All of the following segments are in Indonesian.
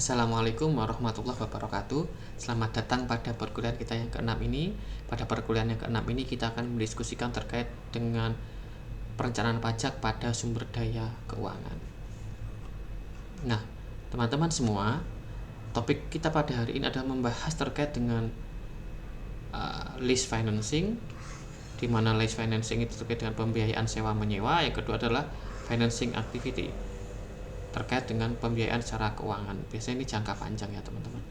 Assalamualaikum warahmatullahi wabarakatuh. Selamat datang pada perkuliahan kita yang ke-6 ini. Pada perkuliahan yang ke-6 ini kita akan mendiskusikan terkait dengan perencanaan pajak pada sumber daya keuangan. Nah, teman-teman semua, topik kita pada hari ini adalah membahas terkait dengan lease financing, di mana lease financing itu terkait dengan pembiayaan sewa menyewa. Yang kedua adalah financing activity, terkait dengan pembiayaan secara keuangan. Biasanya ini jangka panjang ya teman-teman.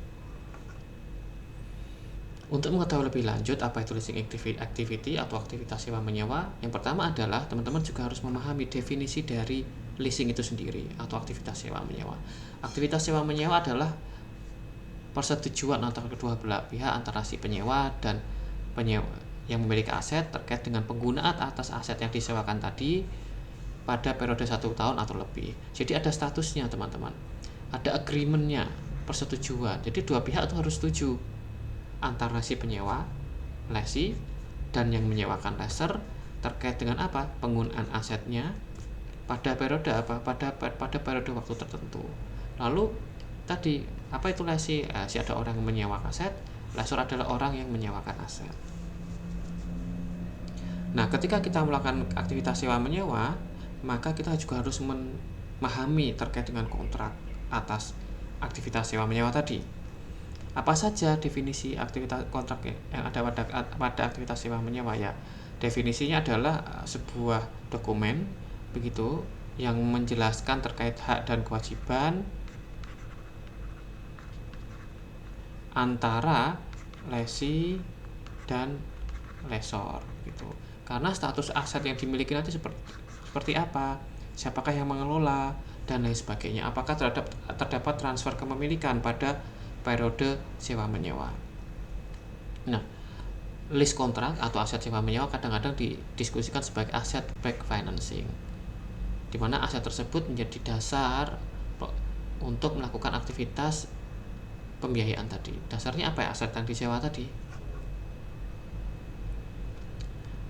Untuk mengetahui lebih lanjut apa itu leasing activity atau aktivitas sewa menyewa, yang pertama adalah teman-teman juga harus memahami definisi dari leasing itu sendiri atau aktivitas sewa menyewa. Aktivitas sewa menyewa adalah persetujuan antara kedua belah pihak, antara si penyewa dan penyewa yang memiliki aset terkait dengan penggunaan atas aset yang disewakan tadi pada periode 1 tahun atau lebih. Jadi ada statusnya teman-teman, ada agreementnya, persetujuan. Jadi dua pihak itu harus setuju, antara si penyewa, lessee, dan yang menyewakan lesser terkait dengan apa? Penggunaan asetnya pada periode apa? Pada periode waktu tertentu. Lalu tadi apa itu lessee? Ada orang yang menyewakan aset, lessor adalah orang yang menyewakan aset. Nah, ketika kita melakukan aktivitas sewa menyewa, maka kita juga harus memahami terkait dengan kontrak atas aktivitas sewa menyewa tadi. Apa saja definisi aktivitas kontrak yang ada pada aktivitas sewa menyewa ya? Definisinya adalah sebuah dokumen begitu yang menjelaskan terkait hak dan kewajiban antara lessee dan lessor gitu. Karena status aset yang dimiliki nanti seperti apa, siapakah yang mengelola, dan lain sebagainya. Apakah terdapat transfer kepemilikan pada periode sewa menyewa. Nah, lease kontrak atau aset sewa menyewa kadang-kadang didiskusikan sebagai aset back financing, di mana aset tersebut menjadi dasar untuk melakukan aktivitas pembiayaan tadi. Dasarnya apa ya aset yang disewa tadi?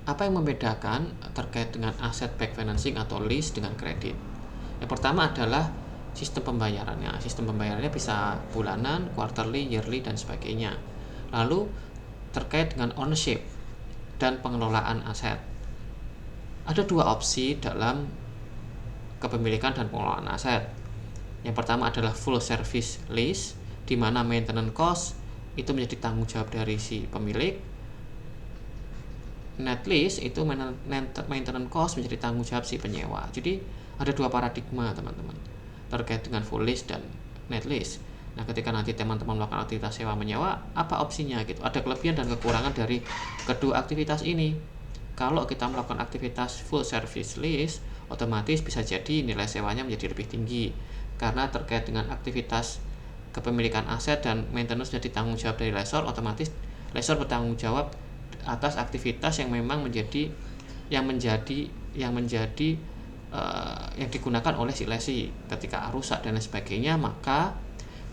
Apa yang membedakan terkait dengan aset back financing atau lease dengan kredit? Yang pertama adalah sistem pembayarannya. Sistem pembayarannya bisa bulanan, quarterly, yearly, dan sebagainya. Lalu terkait dengan ownership dan pengelolaan aset. Ada dua opsi dalam kepemilikan dan pengelolaan aset. Yang pertama adalah full service lease, di mana maintenance cost itu menjadi tanggung jawab dari si pemilik. Net lease itu maintenance cost menjadi tanggung jawab si penyewa. Jadi ada dua paradigma teman-teman terkait dengan full lease dan net lease. Nah, ketika nanti teman-teman melakukan aktivitas sewa menyewa, apa opsinya gitu? Ada kelebihan dan kekurangan dari kedua aktivitas ini. Kalau kita melakukan aktivitas full service lease, otomatis bisa jadi nilai sewanya menjadi lebih tinggi karena terkait dengan aktivitas kepemilikan aset dan maintenance jadi tanggung jawab dari lessor, otomatis lessor bertanggung jawab atas aktivitas yang memang yang digunakan oleh si lessee. Ketika rusak dan lain sebagainya, maka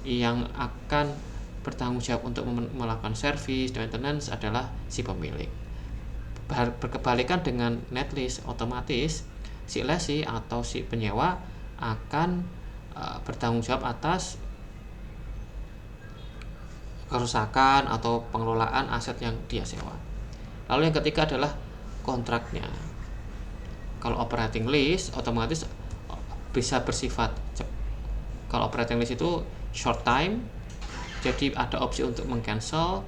yang akan bertanggung jawab untuk melakukan servis dan maintenance adalah si pemilik. Berkebalikan dengan net lease, otomatis si lessee atau si penyewa akan bertanggung jawab atas kerusakan atau pengelolaan aset yang dia sewa. Lalu yang ketiga adalah kontraknya. Kalau operating lease otomatis bisa bersifat kalau operating lease itu short time, jadi ada opsi untuk meng-cancel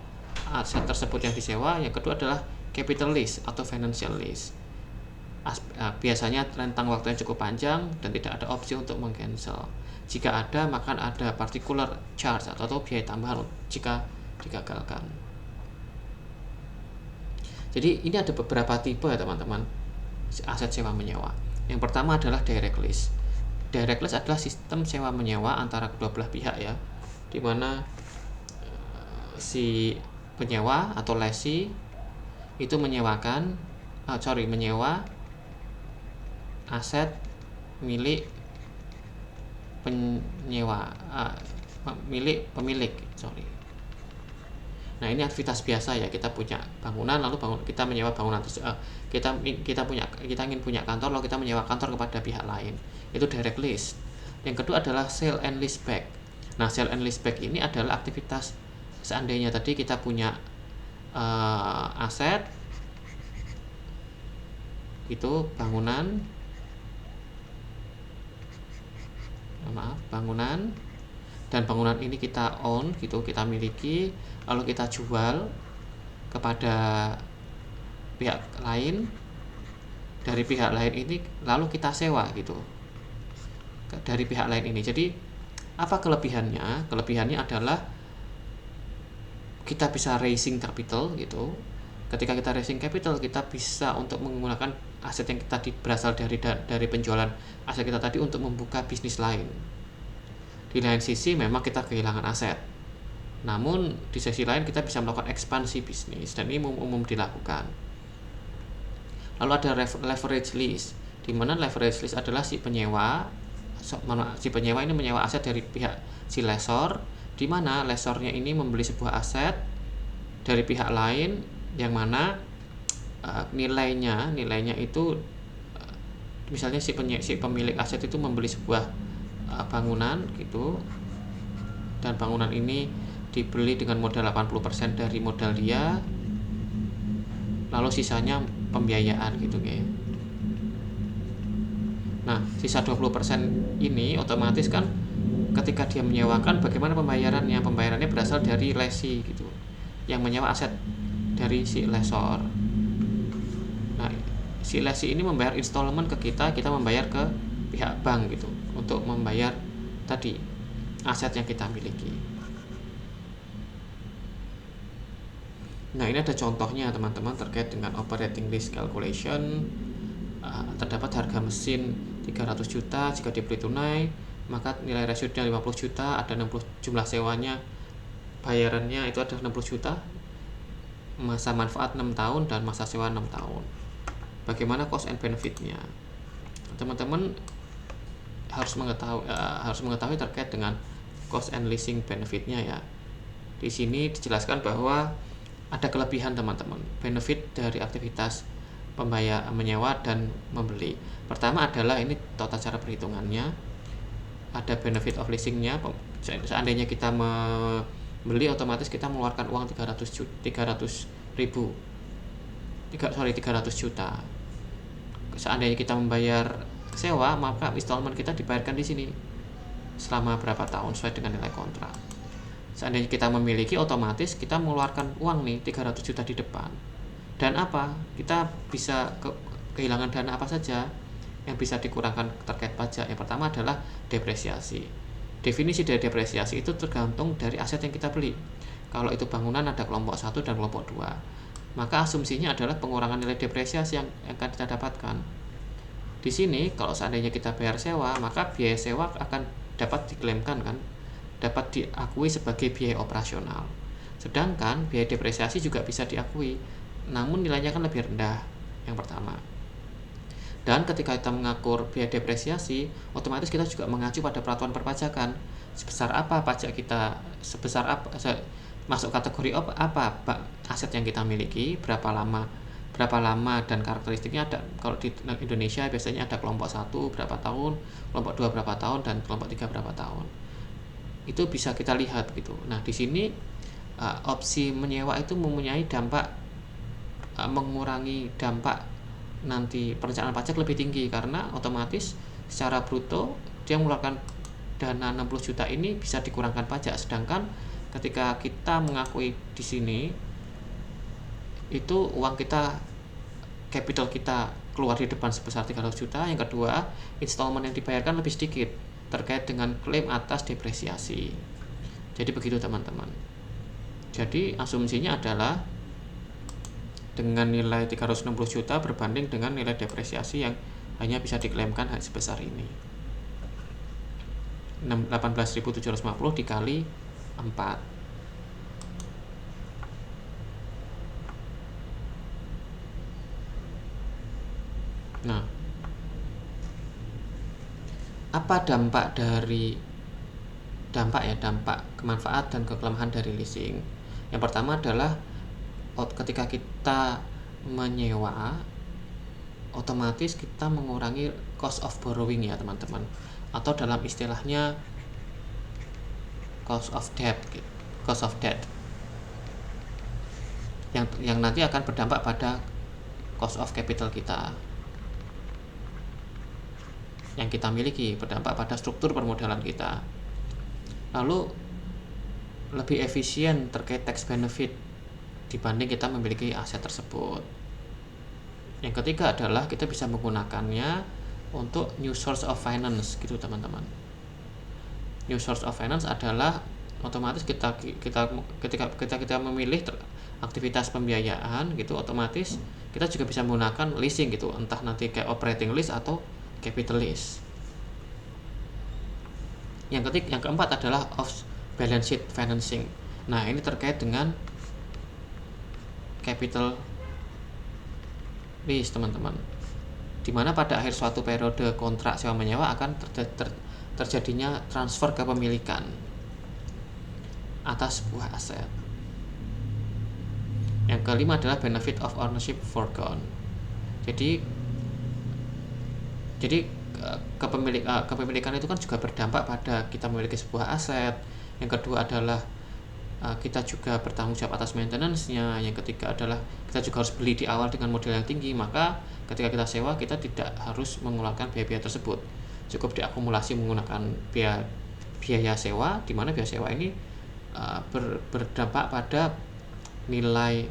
aset tersebut yang disewa. Yang kedua adalah capital lease atau financial lease. Biasanya rentang waktunya cukup panjang dan tidak ada opsi untuk meng-cancel. Jika ada, maka ada particular charge atau biaya tambahan jika digagalkan. Jadi ini ada beberapa tipe ya teman-teman aset sewa menyewa. Yang pertama adalah direct lease. Direct lease adalah sistem sewa menyewa antara kedua belah pihak ya, di mana si penyewa atau lessee itu menyewa aset milik pemilik. Nah, ini aktivitas biasa ya, kita punya bangunan lalu kita menyewa bangunan kita ingin punya kantor lalu kita menyewa kantor kepada pihak lain. Itu direct lease. Yang kedua adalah sale and lease back. Nah, sale and leaseback ini adalah aktivitas seandainya tadi kita punya aset itu bangunan dan bangunan ini kita own gitu, kita miliki, lalu kita jual kepada pihak lain, dari pihak lain ini lalu kita sewa gitu dari pihak lain ini. Jadi apa kelebihannya? Kelebihannya adalah kita bisa raising capital gitu. Ketika kita raising capital, kita bisa untuk menggunakan aset yang kita berasal dari penjualan aset kita tadi untuk membuka bisnis lain. Di lain sisi memang kita kehilangan aset, namun di sisi lain kita bisa melakukan ekspansi bisnis, dan ini umum dilakukan. Lalu ada leverage lease, di mana leverage lease adalah si penyewa ini menyewa aset dari pihak si lessor, di mana lessornya ini membeli sebuah aset dari pihak lain yang mana nilainya itu misalnya si pemilik aset itu membeli sebuah bangunan gitu, dan bangunan ini dibeli dengan modal 80% dari modal dia, lalu sisanya pembiayaan gitu kayak. Nah, sisa 20% ini otomatis kan ketika dia menyewakan, bagaimana pembayarannya? Pembayarannya berasal dari lessee gitu, yang menyewa aset dari si lessor. Nah, si lessee ini membayar installment ke kita membayar ke pihak bank gitu untuk membayar tadi aset yang kita miliki. Nah, ini ada contohnya teman-teman terkait dengan operating lease calculation. Terdapat harga mesin 300 juta, jika dibeli tunai maka nilai residunya 50 juta, ada 60 jumlah sewanya, bayarannya itu ada 60 juta, masa manfaat 6 tahun dan masa sewa 6 tahun. Bagaimana cost and benefitnya? Teman-teman harus mengetahui terkait dengan cost and leasing benefitnya ya. Di sini dijelaskan bahwa ada kelebihan teman-teman, benefit dari aktivitas menyewa dan membeli. Pertama adalah ini tata cara perhitungannya. Ada benefit of leasingnya. Seandainya kita membeli, otomatis kita mengeluarkan uang 300 juta. Seandainya kita membayar sewa, maka installment kita dibayarkan di sini selama berapa tahun sesuai dengan nilai kontrak. Seandainya kita memiliki, otomatis kita mengeluarkan uang nih 300 juta di depan. Dan apa? Kita bisa kehilangan dana apa saja yang bisa dikurangkan terkait pajak. Yang pertama adalah depresiasi. Definisi dari depresiasi itu tergantung dari aset yang kita beli. Kalau itu bangunan ada kelompok 1 dan kelompok 2. Maka asumsinya adalah pengurangan nilai depresiasi yang akan kita dapatkan. Di sini kalau seandainya kita bayar sewa, maka biaya sewa akan dapat diklaimkan kan, dapat diakui sebagai biaya operasional. Sedangkan biaya depresiasi juga bisa diakui, namun nilainya kan lebih rendah yang pertama. Dan ketika kita mengatur biaya depresiasi, otomatis kita juga mengacu pada peraturan perpajakan. Sebesar apa pajak kita, masuk kategori apa aset yang kita miliki, berapa lama dan karakteristiknya. Ada, kalau di Indonesia biasanya ada kelompok 1 berapa tahun, kelompok 2 berapa tahun, dan kelompok 3 berapa tahun. Itu bisa kita lihat gitu. Nah, di sini opsi menyewa itu mempunyai dampak mengurangi dampak nanti perencanaan pajak lebih tinggi, karena otomatis secara bruto dia mengeluarkan dana 60 juta ini bisa dikurangkan pajak. Sedangkan ketika kita mengakui di sini itu uang kita, capital kita keluar di depan sebesar 300 juta. Yang kedua, installment yang dibayarkan lebih sedikit terkait dengan klaim atas depresiasi. Jadi begitu teman-teman. Jadi asumsinya adalah dengan nilai 360 juta berbanding dengan nilai depresiasi yang hanya bisa diklaimkan sebesar ini. 18.750 dikali 4. Nah, apa dampak kemanfaat dan kekelemahan dari leasing? Yang pertama adalah ketika kita menyewa, otomatis kita mengurangi cost of borrowing ya teman-teman, atau dalam istilahnya cost of debt yang nanti akan berdampak pada cost of capital kita yang kita miliki, berdampak pada struktur permodalan kita. Lalu lebih efisien terkait tax benefit dibanding kita memiliki aset tersebut. Yang ketiga adalah kita bisa menggunakannya untuk new source of finance gitu teman-teman. New source of finance adalah otomatis ketika kita memilih aktivitas pembiayaan gitu, otomatis kita juga bisa menggunakan leasing gitu, entah nanti kayak operating lease atau capital lease. Yang keempat adalah off balance sheet financing. Nah, ini terkait dengan capital lease teman-teman, dimana pada akhir suatu periode kontrak sewa menyewa akan terjadinya transfer kepemilikan atas sebuah aset. Yang kelima adalah benefit of ownership foregone. Jadi kepemilikan itu kan juga berdampak pada kita memiliki sebuah aset. Yang kedua adalah kita juga bertanggung jawab atas maintenance-nya. Yang ketiga adalah kita juga harus beli di awal dengan modal yang tinggi, maka ketika kita sewa kita tidak harus mengeluarkan biaya-biaya tersebut, cukup diakumulasi menggunakan biaya sewa, di mana biaya sewa ini berdampak pada nilai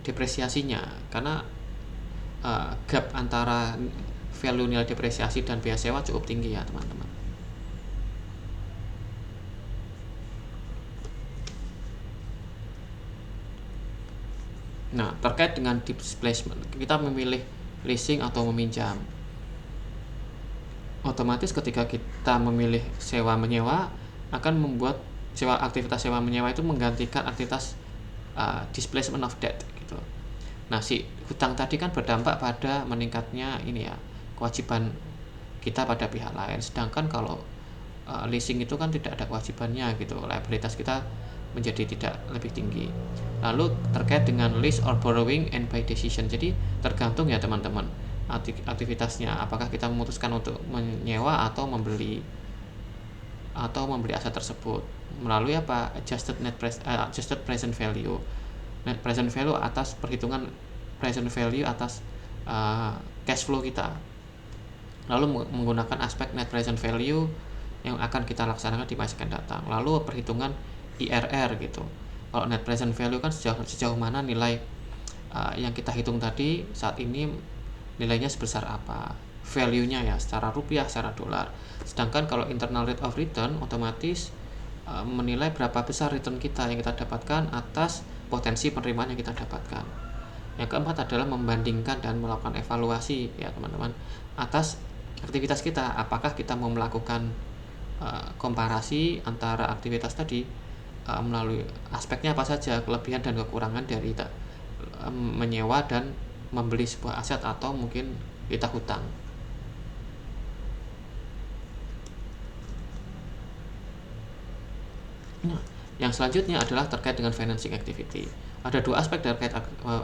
depresiasinya, karena gap antara value nilai depresiasi dan biaya sewa cukup tinggi ya teman-teman. Nah, terkait dengan displacement, kita memilih leasing atau meminjam. Otomatis ketika kita memilih sewa menyewa akan membuat aktivitas sewa menyewa itu menggantikan aktivitas displacement of debt gitu. Nah, si hutang tadi kan berdampak pada meningkatnya kewajiban kita pada pihak lain, sedangkan kalau leasing itu kan tidak ada kewajibannya gitu, liabilitas kita menjadi tidak lebih tinggi. Lalu terkait dengan lease or borrowing and by decision, jadi tergantung ya teman-teman aktivitasnya, apakah kita memutuskan untuk menyewa atau membeli aset tersebut melalui adjusted present value. Net present value atas perhitungan present value atas cash flow kita, lalu menggunakan aspek net present value yang akan kita laksanakan di masa akan datang, lalu perhitungan IRR gitu. Kalau net present value kan sejauh mana nilai yang kita hitung tadi saat ini nilainya sebesar apa, value-nya ya secara rupiah, secara dolar. Sedangkan kalau internal rate of return otomatis menilai berapa besar return kita yang kita dapatkan atas potensi penerimaan yang kita dapatkan. Yang keempat adalah membandingkan dan melakukan evaluasi ya teman-teman atas aktivitas kita, apakah kita mau melakukan komparasi antara aktivitas tadi melalui aspeknya apa saja, kelebihan dan kekurangan dari menyewa dan membeli sebuah aset atau mungkin kita hutang. Nah, yang selanjutnya adalah terkait dengan financing activity. Ada dua aspek terkait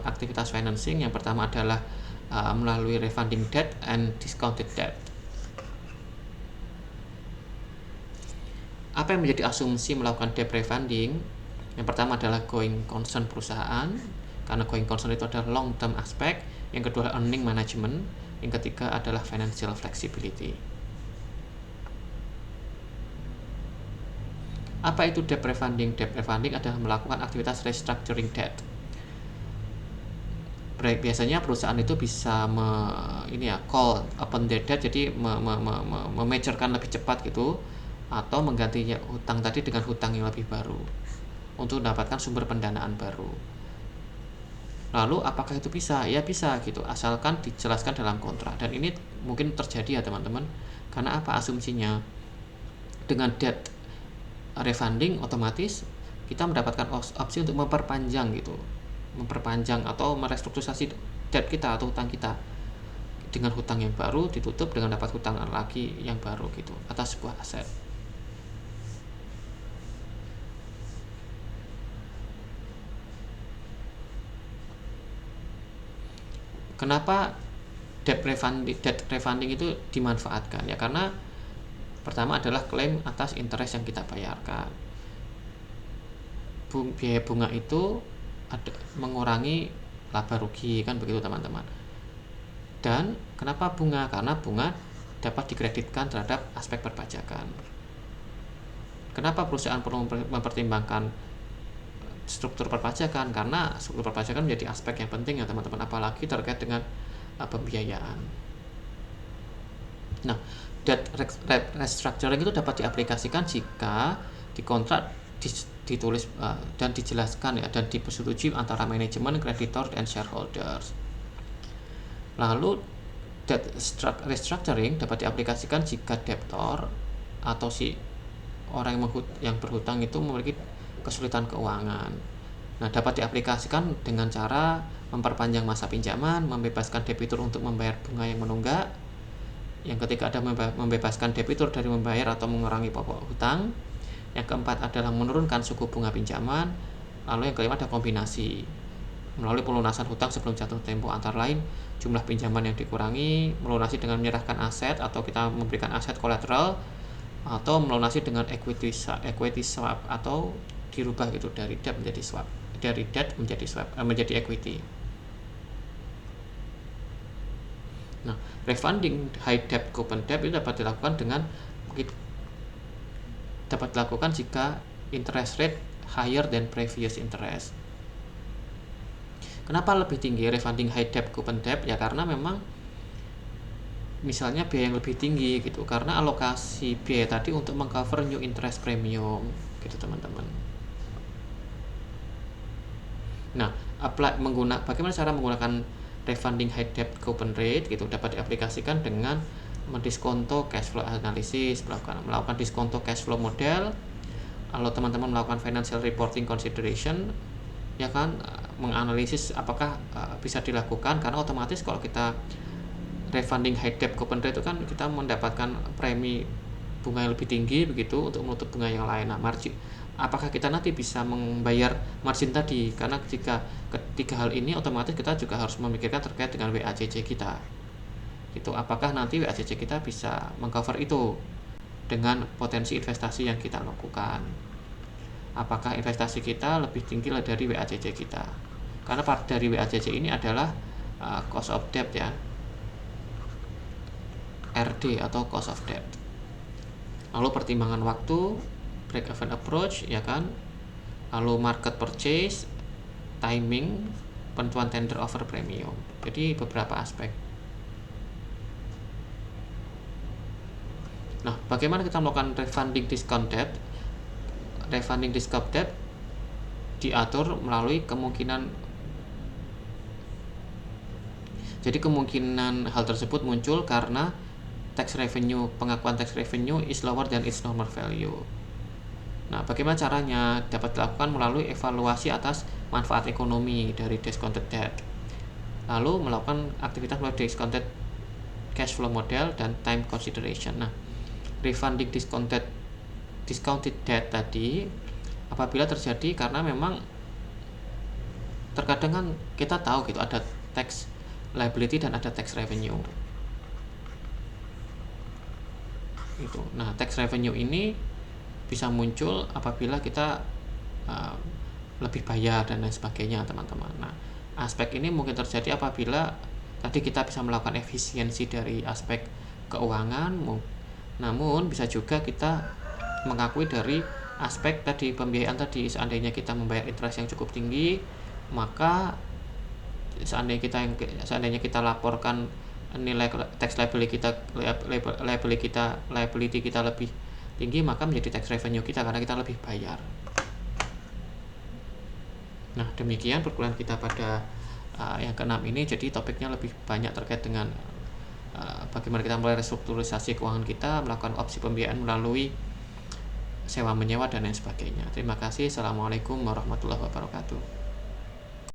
aktivitas financing. Yang pertama adalah melalui refunding debt and discounted debt. Apa yang menjadi asumsi melakukan debt refunding? Yang pertama adalah going concern perusahaan, karena going concern itu adalah long term aspek. Yang kedua adalah earning management. Yang ketiga adalah financial flexibility. Apa itu debt refunding? Debt refunding adalah melakukan aktivitas restructuring debt. Biasanya perusahaan itu bisa call upon their debt, jadi mematurkan lebih cepat gitu, atau mengganti hutang tadi dengan hutang yang lebih baru untuk mendapatkan sumber pendanaan baru. Lalu apakah itu bisa? Ya bisa gitu, asalkan dijelaskan dalam kontrak. Dan ini mungkin terjadi ya teman-teman, karena apa asumsinya? Dengan debt refunding otomatis kita mendapatkan opsi untuk memperpanjang atau merestrukturisasi debt kita atau hutang kita dengan hutang yang baru ditutup dengan dapat hutang lagi yang baru gitu atas sebuah aset. Kenapa debt refunding itu dimanfaatkan? Ya karena Pertama adalah klaim atas interest yang kita bayarkan. Biaya bunga itu mengurangi laba rugi, kan begitu teman-teman. Dan kenapa bunga? Karena bunga dapat dikreditkan terhadap aspek perpajakan. Kenapa perusahaan perlu mempertimbangkan struktur perpajakan? Karena struktur perpajakan menjadi aspek yang penting ya teman-teman, apalagi terkait dengan pembiayaan. Nah, debt restructuring itu dapat diaplikasikan jika di kontrak ditulis dan dijelaskan ya, dan dipersetujui antara manajemen, kreditor, dan shareholders. Lalu debt restructuring dapat diaplikasikan jika debtor atau si orang yang berhutang itu memiliki kesulitan keuangan. Nah, dapat diaplikasikan dengan cara memperpanjang masa pinjaman, membebaskan debitur untuk membayar bunga yang menunggak. Yang ketiga ada membebaskan debitur dari membayar atau mengurangi pokok hutang. Yang keempat adalah menurunkan suku bunga pinjaman. Lalu yang kelima ada kombinasi melalui pelunasan hutang sebelum jatuh tempo, antara lain jumlah pinjaman yang dikurangi, melunasi dengan menyerahkan aset atau kita memberikan aset kolateral, atau melunasi dengan equity swap atau dirubah gitu dari debt menjadi swap, dari debt menjadi swap menjadi equity. Nah, refunding high debt coupon debt itu dapat dilakukan jika interest rate higher than previous interest. Kenapa lebih tinggi refunding high debt coupon debt? Ya karena memang misalnya biaya yang lebih tinggi gitu, karena alokasi biaya tadi untuk mengcover new interest premium gitu teman-teman. Nah, bagaimana cara menggunakan refunding high debt coupon rate gitu, dapat diaplikasikan dengan mendiskonto cash flow analysis, melakukan diskonto cash flow model. Lalu teman-teman melakukan financial reporting consideration, ya kan, menganalisis apakah bisa dilakukan, karena otomatis kalau kita refunding high debt coupon rate itu kan kita mendapatkan premi bunga yang lebih tinggi begitu untuk menutup bunga yang lain. Nah, margin, apakah kita nanti bisa membayar margin tadi? Karena jika ketiga hal ini otomatis kita juga harus memikirkan terkait dengan WACC kita. Gitu, apakah nanti WACC kita bisa mengcover itu dengan potensi investasi yang kita lakukan? Apakah investasi kita lebih tinggi dari WACC kita? Karena part dari WACC ini adalah cost of debt ya, RD atau cost of debt. Lalu pertimbangan waktu, break-even approach, ya kan. Lalu market purchase, timing, penentuan tender offer premium. Jadi beberapa aspek. Nah, bagaimana kita melakukan refunding discount debt? Refunding discount debt diatur melalui kemungkinan hal tersebut muncul karena pengakuan tax revenue is lower than its normal value. Nah, bagaimana caranya? Dapat dilakukan melalui evaluasi atas manfaat ekonomi dari discounted debt. Lalu melakukan aktivitas melalui discounted cash flow model dan time consideration. Nah, refunding discounted debt tadi apabila terjadi karena memang terkadang kan kita tahu gitu ada tax liability dan ada tax revenue. Gitu. Nah, tax revenue ini bisa muncul apabila kita lebih bayar dan lain sebagainya, teman-teman. Nah, aspek ini mungkin terjadi apabila tadi kita bisa melakukan efisiensi dari aspek keuangan, namun bisa juga kita mengakui dari aspek tadi pembiayaan tadi. Seandainya kita membayar interest yang cukup tinggi, maka seandainya kita laporkan nilai tax liability kita lebih tinggi, maka menjadi tax revenue kita karena kita lebih bayar. Nah, demikian perkuliahan kita pada yang ke-6 ini. Jadi topiknya lebih banyak terkait dengan bagaimana kita mulai restrukturisasi keuangan kita, melakukan opsi pembiayaan melalui sewa menyewa dan lain sebagainya. Terima kasih. Assalamualaikum warahmatullahi wabarakatuh.